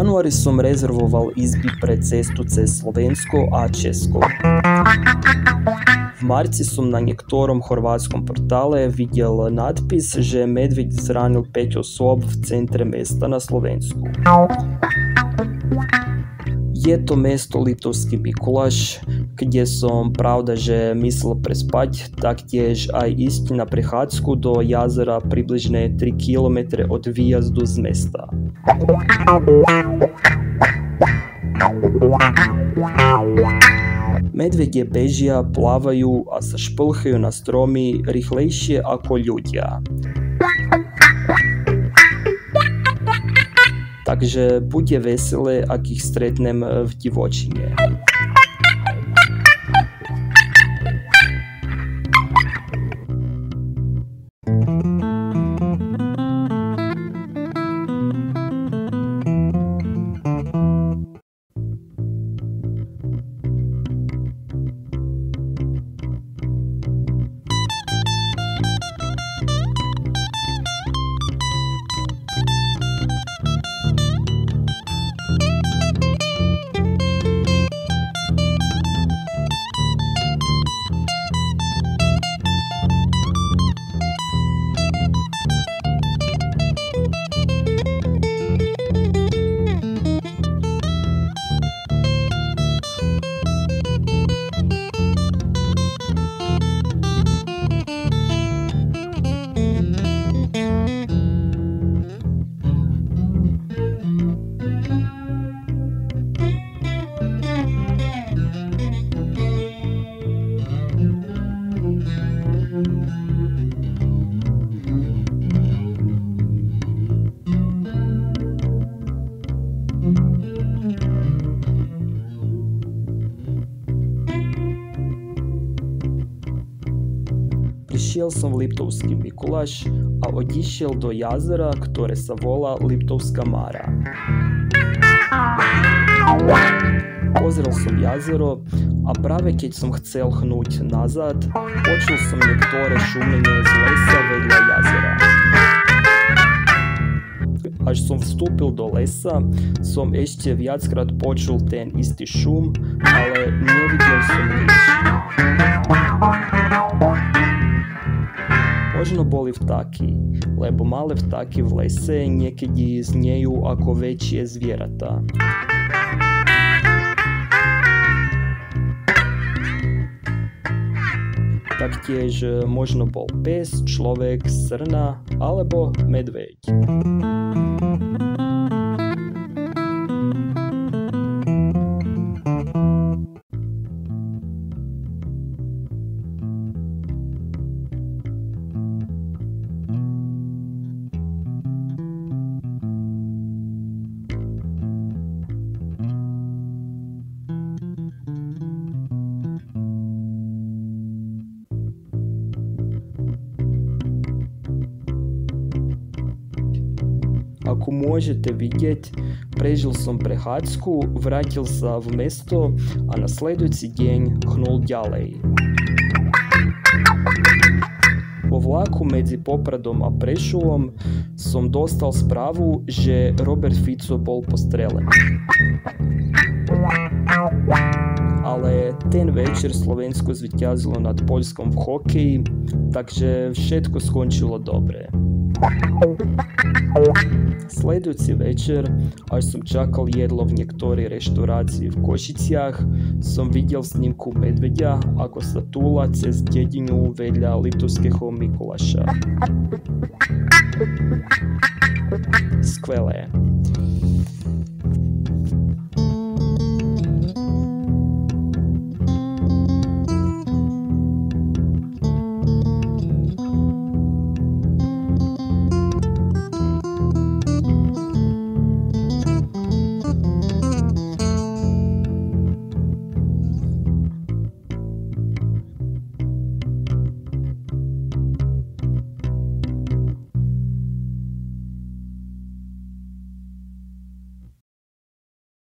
januari som rezervoval izby pre cestu cez Slovensko a Česko. V marci som na niektorom chorvátskom portále videl nadpis, že medveď zranil 5 osôb v centre mesta na Slovensku. Je to mesto Liptovský Mikuláš, kde som pravda, že myslel prespať, taktiež aj ísť na prechádzku do jazera približne 3 km od výjazdu z mesta. Medvede bežia, plávajú a sa šplchajú na stromy rýchlejšie ako ľudia. Takže bude veselé, ak ich stretnem v divočine. Prišiel som v Liptovský Mikuláš a odišiel do jazera, ktoré sa volá Liptovská Mara. Pozrel som jazero a práve keď som chcel hnúť nazad, počul som niektoré šumenie z lesa vedľa jazera. Až som vstúpil do lesa, som ešte viackrát počul ten istý šum, ale nevidel som nič. Možno boli vtáky, lebo malé vtáky v lese niekedy znejú ako väčšie zvieratá. Taktiež možno bol pes, človek, srna alebo medveď. Ako môžete vidieť, prežil som prechádzku, vrátil sa v mesto a na sledujúci deň hnul ďalej. Vo vlaku medzi Popradom a Prešovom som dostal správu, že Robert Fico bol postrelený. Ale ten večer Slovensko zvíťazilo nad Poľskom v hokeji, takže všetko skončilo dobre. Sledujúci večer, až som čakal jedlo v niektorej reštaurácii v Košiciach, som videl snímku medveďa, ako sa túla cez dedinu vedľa Liptovského Mikuláša. Skvelé.